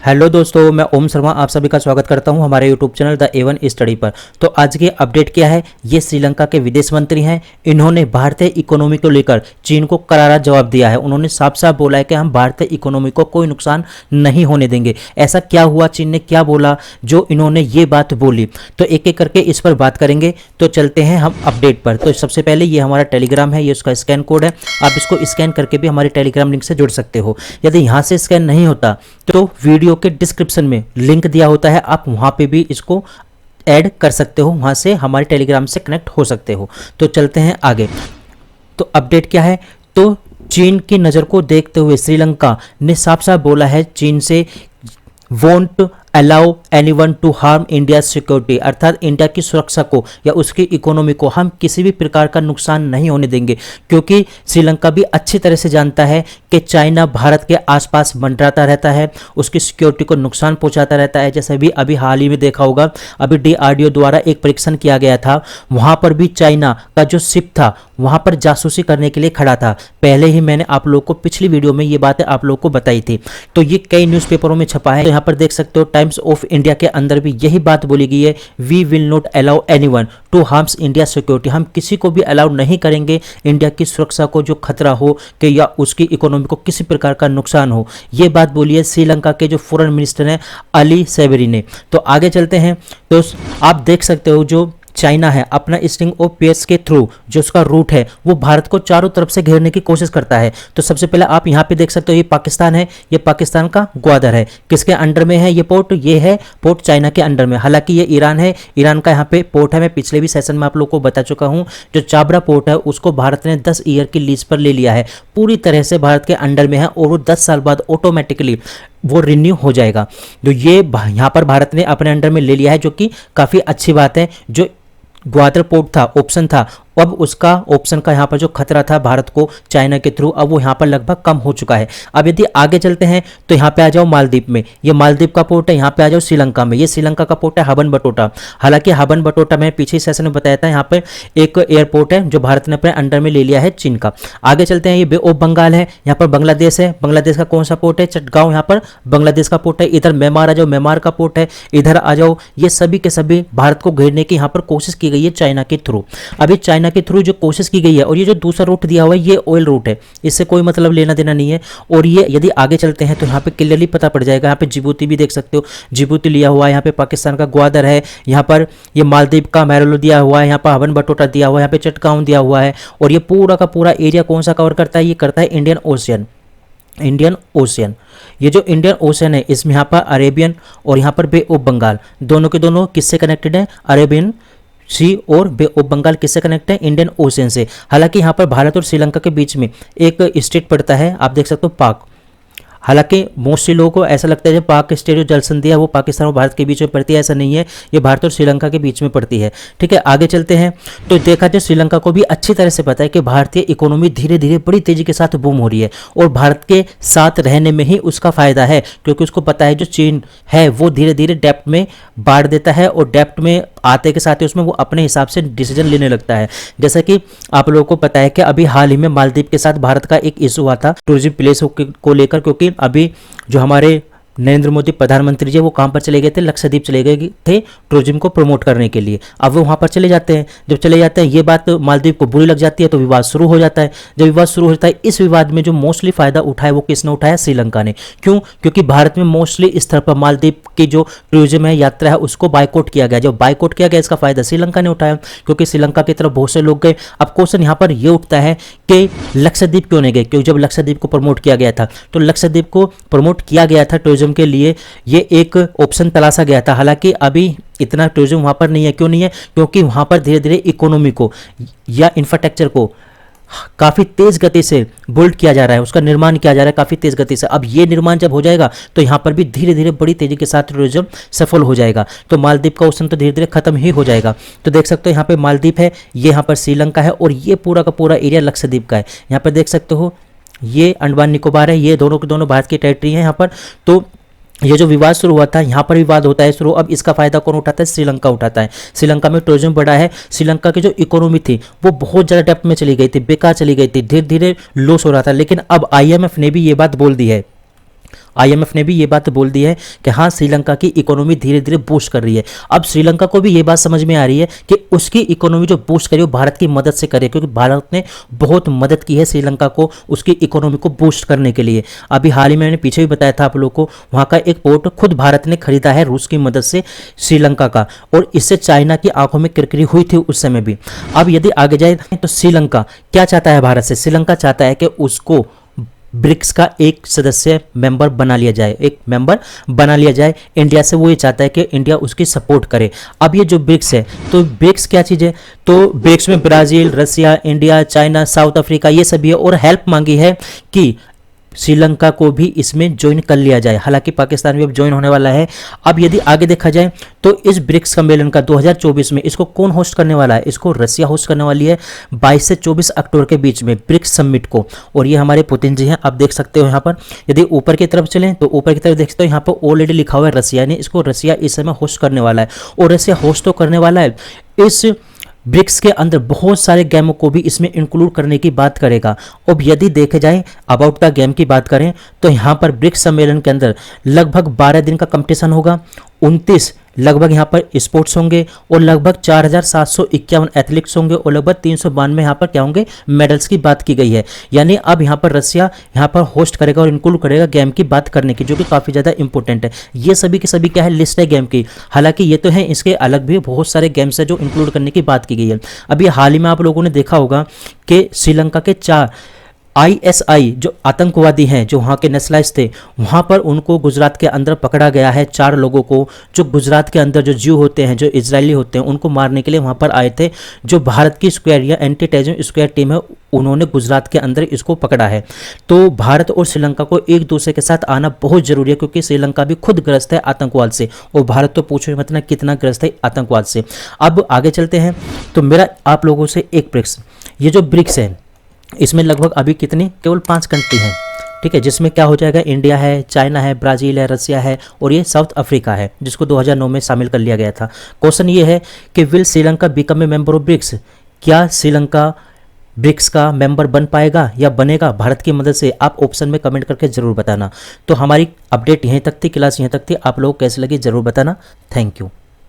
Hello दोस्तों, मैं ओम शर्मा आप सभी का स्वागत करता हूं हमारे YouTube channel the A1 study पर। तो आज की अपडेट क्या है, ये श्रीलंका के विदेश मंत्री हैं। इन्होंने भारतीय इकोनॉमी को लेकर चीन को करारा जवाब दिया है। उन्होंने साफ साफ बोला है कि हम भारतीय इकोनॉमी को कोई नुकसान नहीं होने देंगे। ऐसा क्या हुआ, चीन ने क्या बोला जो इन्होंने ये बात बोली, तो एक एक करके इस पर बात करेंगे। तो चलते हैं हम अपडेट पर। तो सबसे पहले ये हमारा टेलीग्राम है, ये उसका स्कैन कोड है। आप इसको स्कैन करके भी हमारे टेलीग्राम लिंक से जुड़ सकते हो। यदि यहाँ से स्कैन नहीं होता तो वीडियो के डिस्क्रिप्शन में लिंक दिया होता है, आप वहां पे भी इसको ऐड कर सकते हो, वहां से हमारे टेलीग्राम से कनेक्ट हो सकते हो। तो चलते हैं आगे। तो अपडेट क्या है, तो चीन की नज़र को देखते हुए श्रीलंका ने साफ साफ बोला है चीन से, won't allow anyone to harm India security, अर्थात इंडिया की सुरक्षा को या उसकी इकोनॉमी को हम किसी भी प्रकार का नुकसान नहीं होने देंगे। क्योंकि श्रीलंका भी अच्छी तरह से जानता है कि चाइना भारत के आसपास मंडराता रहता है, उसकी सिक्योरिटी को नुकसान पहुंचाता रहता है। जैसे भी अभी हाल ही में देखा होगा, अभी DRDO द्वारा एक परीक्षण किया गया था, वहां पर भी चाइना का जो शिप था वहां पर जासूसी करने के लिए खड़ा था। पहले ही मैंने आप लोग को पिछली वीडियो में ये बातें आप लोग को बताई थी। तो ये कई न्यूज़पेपरों में छपा है। तो यहाँ पर देख सकते हो टाइम्स ऑफ इंडिया के अंदर भी यही बात बोली गई है, we will not allow anyone to harms India security, हम किसी को भी अलाउ नहीं करेंगे इंडिया की सुरक्षा को जो खतरा हो कि या उसकी इकोनॉमी को किसी प्रकार का नुकसान हो। ये बात बोली है श्रीलंका के जो फॉरेन मिनिस्टर हैं अली सेवेरी ने। तो आगे चलते हैं। तो आप देख सकते हो जो चाइना है अपना स्ट्रिंग ऑफ पेयर्स के थ्रू जो उसका रूट है वो भारत को चारों तरफ से घेरने की कोशिश करता है। तो सबसे पहले आप यहाँ पे देख सकते हो, ये पाकिस्तान है, ये पाकिस्तान का ग्वादर है। किसके अंडर में है ये पोर्ट? ये है पोर्ट चाइना के अंडर में। हालांकि ये ईरान है, ईरान का यहाँ पे पोर्ट है। मैं पिछले भी सेशन में आप लोग को बता चुका हूँ, जो चाबरा पोर्ट है उसको भारत ने 10 ईयर की लीज पर ले लिया है, पूरी तरह से भारत के अंडर में है और वो 10 साल बाद ऑटोमेटिकली वो रिन्यू हो जाएगा। तो ये यहाँ पर भारत ने अपने अंडर में ले लिया है, जो कि काफ़ी अच्छी बात है। जो ग्वादर पोर्ट था, ऑप्शन था, अब उसका ऑप्शन का यहाँ पर जो खतरा था भारत को चाइना के थ्रू, अब वो यहाँ पर लगभग कम हो चुका है। अब यदि आगे चलते हैं तो यहाँ पे आ जाओ मालदीव में, ये मालदीव का पोर्ट है। यहाँ पे आ जाओ श्रीलंका में, ये श्रीलंका का पोर्ट है हबन बटोटा। हालांकि हबन बटोटा मैं पीछे सेशन में बताया था, यहाँ पर एक एयरपोर्ट है जो भारत ने अपने अंडर में ले लिया है चीन का। आगे चलते हैं, ये बे ऑफ बंगाल है, यहाँ पर बांग्लादेश है। बांग्लादेश का कौन सा पोर्ट है? चटगांव, यहाँ पर बांग्लादेश का पोर्ट है। इधर म्यांमार आ जाओ, म्यांमार का पोर्ट है। इधर आ जाओ, ये सभी के सभी भारत को घेरने की यहाँ पर कोशिश की गई है चाइना के थ्रू। अभी चाइना के थ्रू जो कोशिश की गई है, और ये जो दूसरा रूट दिया हुआ है ये ऑयल रूट है, इससे कोई मतलब लेना देना नहीं है। और ये यदि आगे चलते हैं तो यहाँ पे क्लियरली पता पड़ जाएगा। यहाँ पे जिबूती भी देख सकते हो, जिबूती लिया हुआ है। यहाँ पे पाकिस्तान का ग्वादर है, यहाँ पर ये मालदीव का मैरोलो दिया हुआ है, यहाँ पर हवन बटोटा दिया हुआ है, यहाँ पे चटगांव दिया हुआ है। और ये पूरा का पूरा एरिया कौन सा कवर करता है? ये करता है इंडियन ओशियन। इंडियन ओशियन, ये जो इंडियन ओशियन है इसमें यहाँ पर अरेबियन और यहाँ पर बे ऑफ बंगाल, दोनों के दोनों किससे कनेक्टेड है? अरेबियन सी और बे ऑफ बंगाल किससे कनेक्ट है? इंडियन ओशियन से। हालांकि यहाँ पर भारत और श्रीलंका के बीच में एक स्टेट पड़ता है, आप देख सकते हो पाक। हालांकि मोस्टली लोगों को ऐसा लगता है कि पाक स्टेट जो जल संधि है वो पाकिस्तान और भारत के बीच में पड़ती है, ऐसा नहीं है, ये भारत और श्रीलंका के बीच में पड़ती है। ठीक है, आगे चलते हैं। तो देखा जाए श्रीलंका को भी अच्छी तरह से पता है कि भारतीय इकोनॉमी धीरे धीरे बड़ी तेजी के साथ बूम हो रही है और भारत के साथ रहने में ही उसका फायदा है, क्योंकि उसको पता है जो चीन है वो धीरे धीरे डेप्थ में बांट देता है और डेप्थ में आते के साथ ही उसमें वो अपने हिसाब से डिसीजन लेने लगता है। जैसा कि आप लोगों को पता है कि अभी हाल ही में मालदीव के साथ भारत का एक इशू हुआ था टूरिज्म प्लेस को लेकर, क्योंकि अभी जो हमारे नरेंद्र मोदी प्रधानमंत्री जी वो कहाँ पर चले गए थे? लक्षद्वीप चले गए थे टूरिज्म को प्रमोट करने के लिए। अब वो वहाँ पर चले जाते हैं, जब चले जाते हैं ये बात मालदीव को बुरी लग जाती है तो विवाद शुरू हो जाता है। जब विवाद शुरू होता है, इस विवाद में जो मोस्टली फायदा उठाया वो किसने उठाया? श्रीलंका ने। क्यों? क्योंकि भारत में मोस्टली इस तरह पर मालदीव की जो टूरिज्म है, यात्रा है, उसको बाइकआउट किया गया। जब बाइकआउट किया गया इसका फायदा श्रीलंका ने उठाया, क्योंकि श्रीलंका की तरफ बहुत से लोग गए। अब क्वेश्चन यहाँ पर ये उठता है कि लक्षद्वीप क्यों नहीं गए? क्योंकि जब लक्षद्वीप को प्रमोट किया गया था तो लक्षद्वीप को प्रमोट किया गया था टूरिज्म के लिए, ये एक ऑप्शन तलाशा गया था। हालांकि अभी इतना टूरिज्म वहां पर नहीं है। क्यों नहीं है? क्योंकि वहां पर धीरे धीरे इकोनॉमी को या इंफ्रास्ट्रक्चर को काफी तेज गति से बिल्ड किया जा रहा है, उसका निर्माण किया जा रहा है काफी तेज गति से। अब ये निर्माण जब हो जाएगा तो यहाँ पर भी धीरे धीरे बड़ी तेजी के साथ टूरिज्म सफल हो जाएगा। तो मालदीव का ऑप्शन तो धीरे धीरे खत्म ही हो जाएगा। तो देख सकते हो यहाँ पे मालदीव है, ये यहाँ पर श्रीलंका है और ये पूरा का पूरा एरिया लक्षद्वीप का है। यहाँ पर देख सकते हो ये अंडमान निकोबार है, ये दोनों के दोनों भारत की टेरिटरी है यहाँ पर। तो ये जो विवाद शुरू हुआ था, यहाँ पर विवाद होता है शुरू। अब इसका फायदा कौन उठाता है? श्रीलंका उठाता है। श्रीलंका में टूरिज्म बढ़ा है। श्रीलंका की जो इकोनॉमी थी वो बहुत ज़्यादा डेप्थ में चली गई थी, बेकार चली गई थी, धीरे धीरे लॉस हो रहा था। लेकिन अब IMF ने भी ये बात बोल दी है, आईएमएफ ने भी ये बात बोल दी है कि हाँ, श्रीलंका की इकोनॉमी धीरे धीरे बूस्ट कर रही है। अब श्रीलंका को भी ये बात समझ में आ रही है कि उसकी इकोनॉमी जो बूस्ट करे वो भारत की मदद से करे, क्योंकि भारत ने बहुत मदद की है श्रीलंका को उसकी इकोनॉमी को बूस्ट करने के लिए। अभी हाल ही में मैंने पीछे भी बताया था आप लोग को, वहाँ का एक पोर्ट खुद भारत ने खरीदा है रूस की मदद से श्रीलंका का, और इससे चाइना की आंखों में किरकिरी हुई थी उस समय भी। अब यदि आगे जाए तो श्रीलंका क्या चाहता है भारत से? श्रीलंका चाहता है कि उसको ब्रिक्स का एक सदस्य मेंबर बना लिया जाए, एक मेंबर बना लिया जाए इंडिया से। वो ये चाहता है कि इंडिया उसकी सपोर्ट करे। अब ये जो ब्रिक्स है, तो ब्रिक्स क्या चीज़ है? तो ब्रिक्स में ब्राज़ील, रसिया, इंडिया, चाइना, साउथ अफ्रीका ये सभी है, और हेल्प मांगी है कि श्रीलंका को भी इसमें ज्वाइन कर लिया जाए। हालांकि पाकिस्तान भी अब ज्वाइन होने वाला है। अब यदि आगे देखा जाए तो इस ब्रिक्स सम्मेलन का 2024 में इसको कौन होस्ट करने वाला है? इसको रसिया होस्ट करने वाली है 22 से 24 अक्टूबर के बीच में ब्रिक्स समिट को। और ये हमारे पुतिन जी हैं, आप देख सकते हो यहाँ पर। यदि ऊपर की तरफ चलें तो ऊपर की तरफ देख सकते हो, यहाँ पर ऑलरेडी लिखा हुआ है रसिया ने, इसको रसिया इस समय होस्ट करने वाला है। और रसिया होस्ट तो करने वाला है, इस ब्रिक्स के अंदर बहुत सारे गेमों को भी इसमें इंक्लूड करने की बात करेगा। अब यदि देखे जाए अबाउट द गेम की बात करें तो यहाँ पर ब्रिक्स सम्मेलन के अंदर लगभग 12 दिन का कंपटीशन होगा, 29 लगभग यहाँ पर स्पोर्ट्स होंगे, और लगभग 4751 एथलीट्स होंगे, और लगभग 392 यहाँ पर क्या होंगे? मेडल्स की बात की गई है। यानी अब यहाँ पर रसिया यहाँ पर होस्ट करेगा और इंक्लूड करेगा गेम की बात करने की, जो कि काफ़ी ज़्यादा इंपॉर्टेंट है। ये सभी के सभी क्या है? लिस्ट है गेम की। हालांकि ये तो है, इसके अलग भी बहुत सारे गेम्स है जो इंक्लूड करने की बात की गई है। अभी हाल ही में आप लोगों ने देखा होगा कि श्रीलंका के 4 ISI जो आतंकवादी हैं, जो वहाँ के नेशनलाइज थे, वहाँ पर उनको गुजरात के अंदर पकड़ा गया है। 4 लोगों को, जो गुजरात के अंदर जो ज्यू होते हैं, जो इजरायली होते हैं, उनको मारने के लिए वहाँ पर आए थे। जो भारत की स्क्वाड या एंटी टेररिज्म स्क्वाड टीम है, उन्होंने गुजरात के अंदर इसको पकड़ा है। तो भारत और श्रीलंका को एक दूसरे के साथ आना बहुत जरूरी है, क्योंकि श्रीलंका भी खुद ग्रस्त है आतंकवाद से, और भारत तो पूछो मतलब कितना ग्रस्त है आतंकवाद से। अब आगे चलते हैं तो मेरा आप लोगों से एक प्रश्न, ये जो ब्रिक्स है इसमें लगभग अभी कितनी? केवल 5 कंट्री हैं, ठीक है, जिसमें क्या हो जाएगा? इंडिया है, चाइना है, ब्राज़ील है, रसिया है, और ये साउथ अफ्रीका है, जिसको 2009 में शामिल कर लिया गया था। क्वेश्चन ये है कि will Sri Lanka become a member of BRICS? क्या श्रीलंका ब्रिक्स का मेंबर बन पाएगा या बनेगा भारत की मदद से? आप ऑप्शन में कमेंट करके जरूर बताना। तो हमारी अपडेट यहीं तक थी, क्लास यहीं तक थी। आप लोग कैसे लगी जरूर बताना। Thank you.